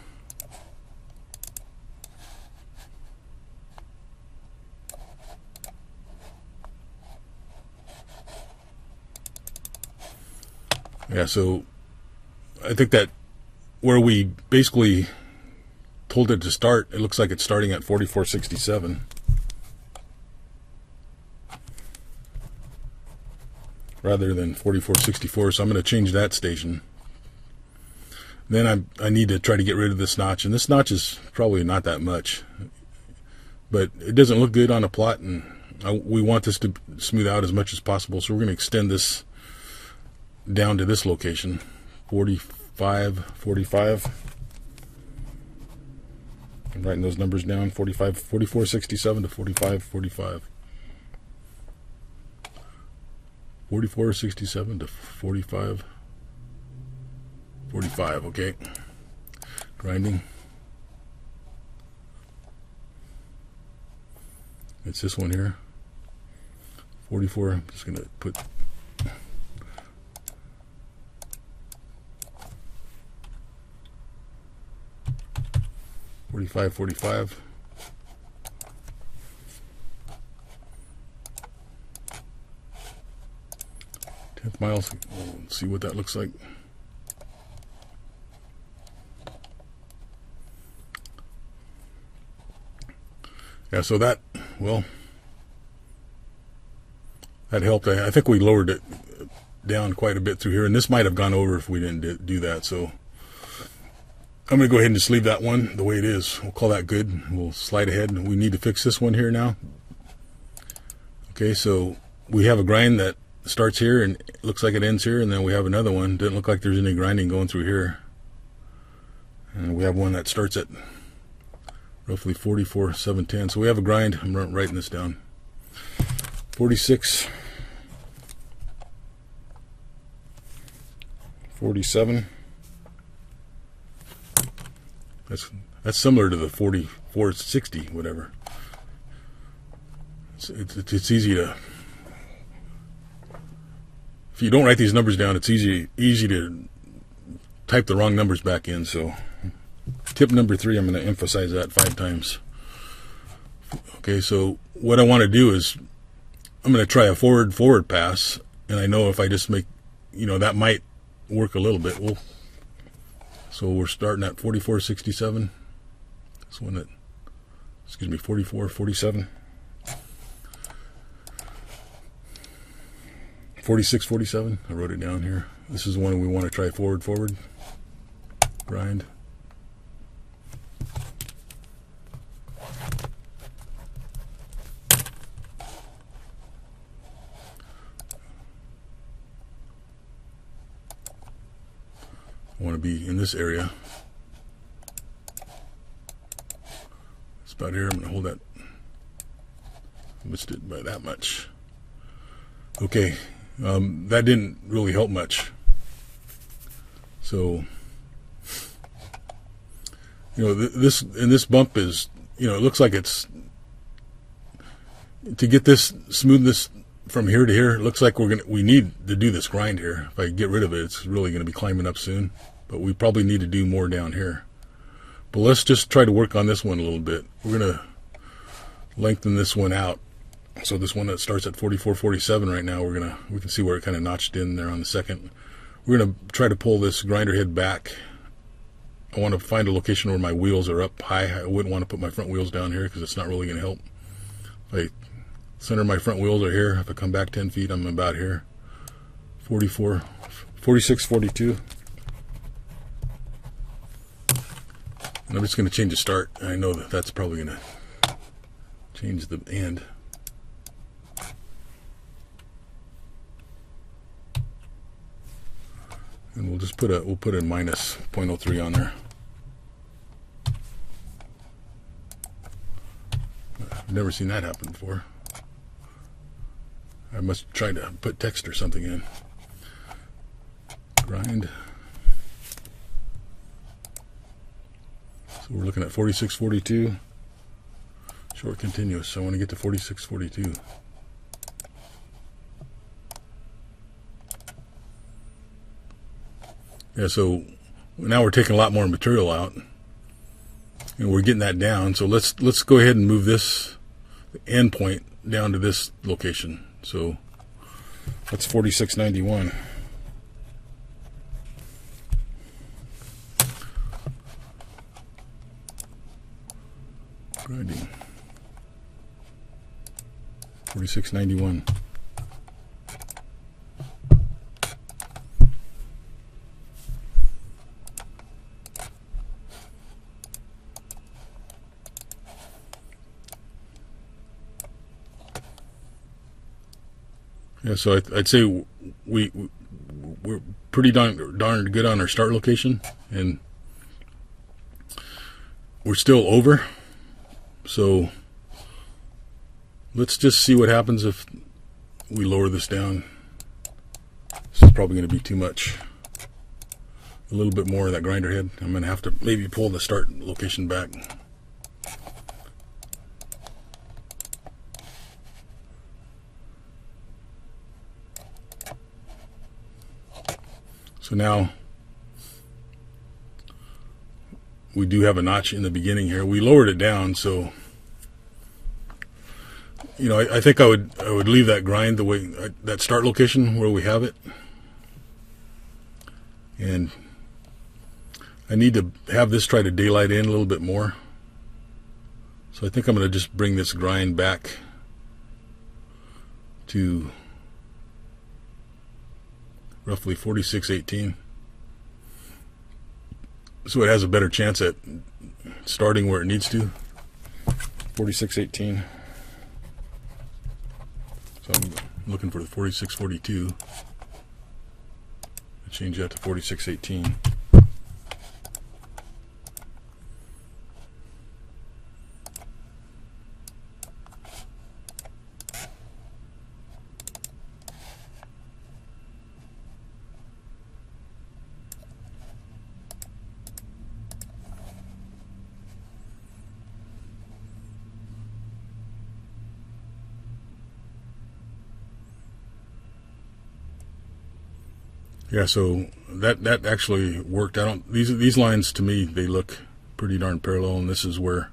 Yeah, so I think that where we basically told it to start, it looks like it's starting at 4467 rather than 4464, so I'm going to change that station. Then I need to try to get rid of this notch, and this notch is probably not that much, but it doesn't look good on a plot, and we want this to smooth out as much as possible, so we're going to extend this down to this location, 45. I'm writing those numbers down, 4467 to 4545. 4467 to 4545, okay. Grinding. It's this one here. 44, I'm just going to put 45. 10th miles. Let's see what that looks like. Yeah, so that, well, that helped. I think we lowered it down quite a bit through here, and this might have gone over if we didn't do that. So I'm going to go ahead and just leave that one the way it is. We'll call that good. We'll slide ahead. We need to fix this one here now. Okay, so we have a grind that starts here and it looks like it ends here, and then we have another one. Doesn't look like there's any grinding going through here. And we have one that starts at roughly 44,710. So we have a grind. I'm writing this down. 46, 47. That's similar to the 4460, whatever. It's easy to, if you don't write these numbers down, it's easy to type the wrong numbers back in. So tip number 3, I'm going to emphasize that 5 times. Okay, so what I want to do is I'm going to try a forward pass, and I know if I just make, that might work a little bit. So we're starting at 4467. This one at, 47. 4647. I wrote it down here. This is the one we want to try forward. Grind. I want to be in this area. It's about here. I'm going to hold that. Missed it by that much. Okay, that didn't really help much. So, this bump is, it looks like it's, to get this smoothness from here to here, it looks like we need to do this grind here. If I get rid of it, it's really going to be climbing up soon. But we probably need to do more down here. But let's just try to work on this one a little bit. We're going to lengthen this one out. So this one that starts at 4447 right now, we can see where it kind of notched in there on the second. We're going to try to pull this grinder head back. I want to find a location where my wheels are up high. I wouldn't want to put my front wheels down here because it's not really going to help. If I center my front wheels are here. If I come back 10 feet, I'm about here. 44, 46, 42. And I'm just going to change the start. I know that that's probably going to change the end. And we'll just put a minus 0.03 on there. I've never seen that happen before. I must try to put text or something in. Grind. So we're looking at 4642. Short continuous. So I want to get to 4642. Yeah, so now we're taking a lot more material out, and we're getting that down. So let's go ahead and move this end point down to this location. So that's 4691. Grinding. 4691. Yeah, so I'd say we're pretty darn good on our start location, and we're still over. So let's just see what happens if we lower this down. This is probably going to be too much. A little bit more of that grinder head. I'm going to have to maybe pull the start location back. So now we do have a notch in the beginning here. We lowered it down, so you know, I think I would leave that grind the way that start location where we have it, and I need to have this try to daylight in a little bit more. So I think I'm going to just bring this grind back to roughly 4618, so it has a better chance at starting where it needs to. 4618. So I'm looking for the 4642. Change that to 4618. Yeah, so that actually worked. These lines to me, they look pretty darn parallel, and this is where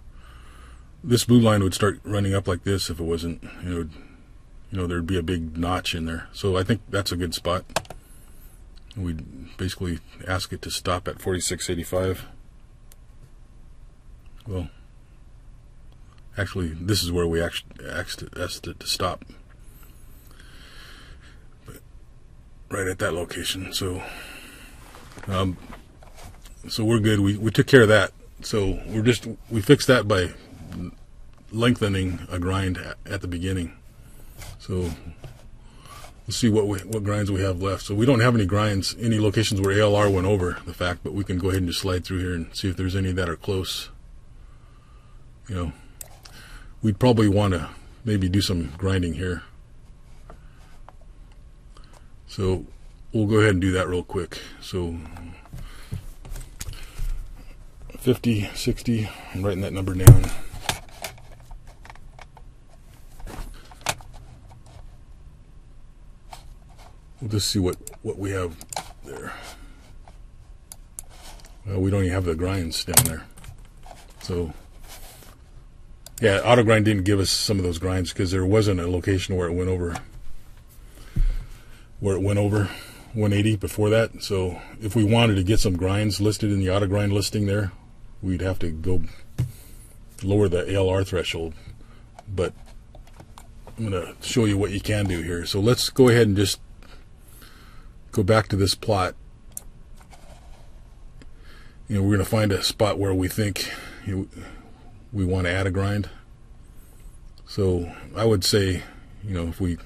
this blue line would start running up like this if it wasn't, you know, there'd be a big notch in there. So I think that's a good spot. We'd basically ask it to stop at 4685. Well, actually, this is where we asked it to stop. Right at that location. So so we're good. We took care of that. So we fixed that by lengthening a grind at the beginning. So let's see what grinds we have left. So we don't have any grinds, any locations where ALR went over the fact, but we can go ahead and just slide through here and see if there's any that are close. You know, we'd probably want to maybe do some grinding here. So we'll go ahead and do that real quick. So 50, 60, I'm writing that number down. We'll just see what we have there. Well, we don't even have the grinds down there. So yeah, auto grind didn't give us some of those grinds because there wasn't a location where it went over 180 before that. So if we wanted to get some grinds listed in the auto grind listing there, we'd have to go lower the ALR threshold. But I'm going to show you what you can do here. So let's go ahead and just go back to this plot. You know, we're going to find a spot where we think we want to add a grind. So I would say, you know, if we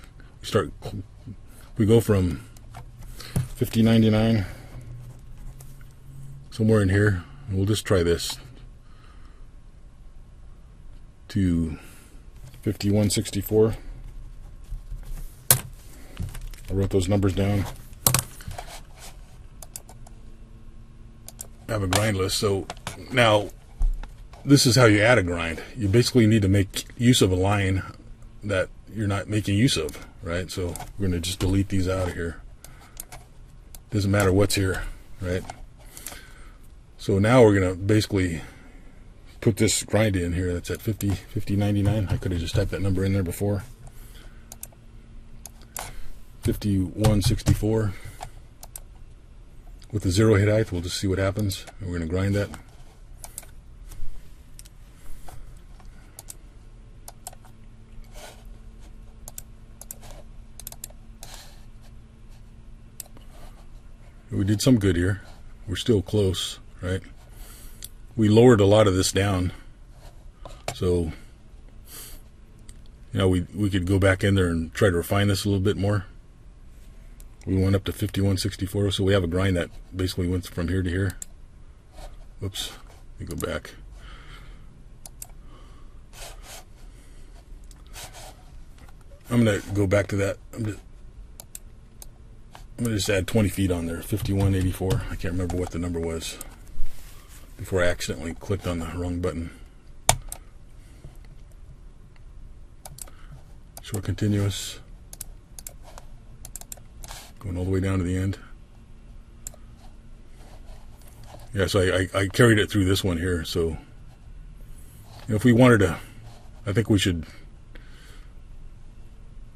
go from 5099 somewhere in here, and we'll just try this, to 5164. I wrote those numbers down. I have a grind list. So now this is how you add a grind. You basically need to make use of a line that you're not making use of, right? So we're going to just delete these out of here. Doesn't matter what's here, right? So now we're going to basically put this grind in here that's at 50.99. I could have just typed that number in there before. 51.64. With the zero hit height, we'll just see what happens. And we're going to grind that. We did some good here. We're still close, right? We lowered a lot of this down. So, you know, we could go back in there and try to refine this a little bit more. We went up to 51.64, so we have a grind that basically went from here to here. Whoops, let me go back. I'm going to go back to that. I'm going to just add 20 feet on there, 51.84. I can't remember what the number was before I accidentally clicked on the wrong button. Short continuous. Going all the way down to the end. Yeah, so I carried it through this one here. So, you know, if we wanted to, I think we should,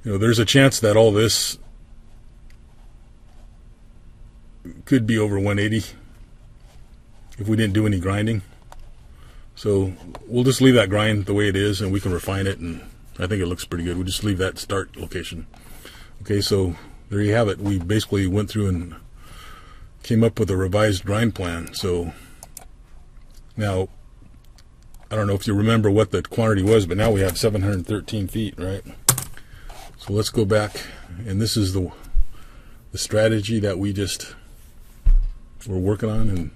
you know, there's a chance that all this could be over 180 if we didn't do any grinding. So we'll just leave that grind the way it is, and we can refine it, and I think it looks pretty good. We'll just leave that start location. Okay, so there you have it. We basically went through and came up with a revised grind plan. So now, I don't know if you remember what the quantity was, but now we have 713 feet, right? So let's go back, and this is the strategy that we just were working on, and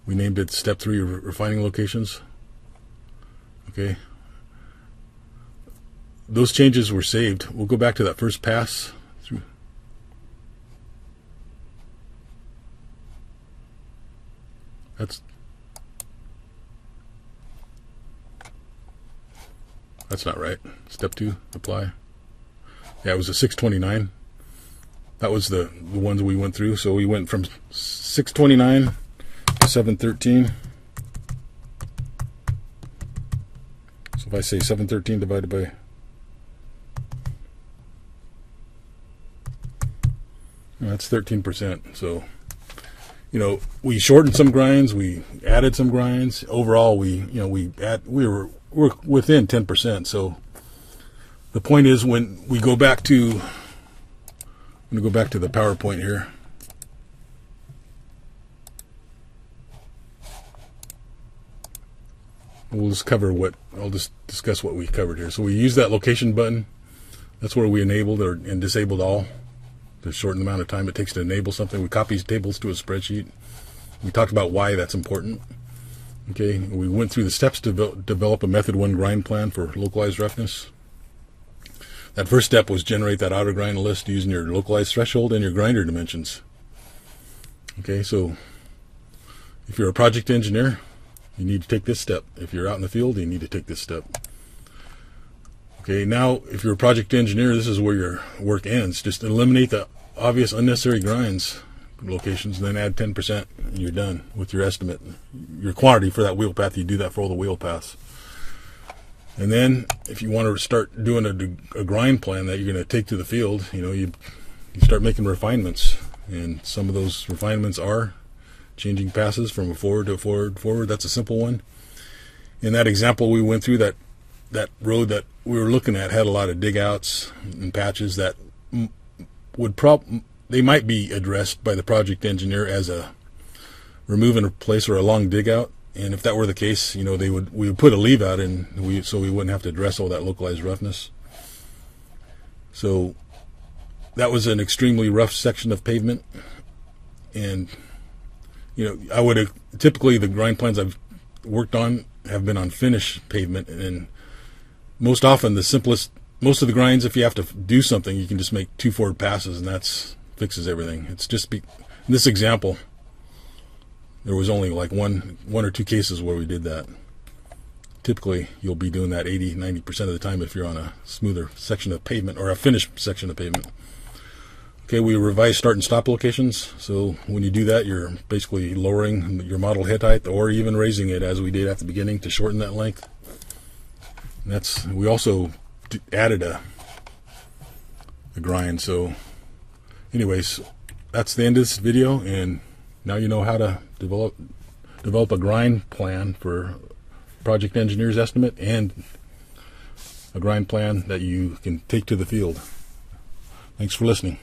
we named it Step 3 Refining Locations. Okay. Those changes were saved. We'll go back to that first pass through. That's not right. Step 2, apply. Yeah, it was a 629. That was the ones we went through. So we went from 629 to 713. So if I say 713 divided by, that's 13%. So, you know, we shortened some grinds, we added some grinds. Overall, we're within 10%. So the point is, when we go back to, I'm going to go back to the PowerPoint here. We'll just cover I'll just discuss what we covered here. So we used that location button. That's where we enabled and disabled all to shorten the amount of time it takes to enable something. We copied tables to a spreadsheet. We talked about why that's important. Okay, we went through the steps to develop a method 1 grind plan for localized roughness. That first step was generate that auto grind list using your localized threshold and your grinder dimensions. Okay, so if you're a project engineer, you need to take this step. If you're out in the field, you need to take this step. Okay, now if you're a project engineer, this is where your work ends. Just eliminate the obvious unnecessary grinds locations, and then add 10%, and you're done with your estimate. Your quantity for that wheel path, you do that for all the wheel paths. And then if you want to start doing a grind plan that you're going to take to the field, you know, you start making refinements. And some of those refinements are changing passes from a forward to a forward. That's a simple one. In that example we went through, that road that we were looking at had a lot of dig outs and patches that they might be addressed by the project engineer as a remove and replace or a long dig out. And if that were the case, you know, we would put a leave out in, so we wouldn't have to address all that localized roughness. So that was an extremely rough section of pavement, and you know, typically the grind plans I've worked on have been on finished pavement, and most often most of the grinds, if you have to do something, you can just make 2 forward passes, and that's fixes everything. It's just in this example, there was only like one or two cases where we did that. typically you'll be doing that 80-90% of the time if you're on a smoother section of pavement or a finished section of pavement. Okay, we revise start and stop locations. So when you do that, you're basically lowering your model head height or even raising it, as we did at the beginning, to shorten that length. And we also added a grind. So anyways, that's the end of this video, and now you know how to develop a grind plan for project engineer's estimate and a grind plan that you can take to the field. Thanks for listening.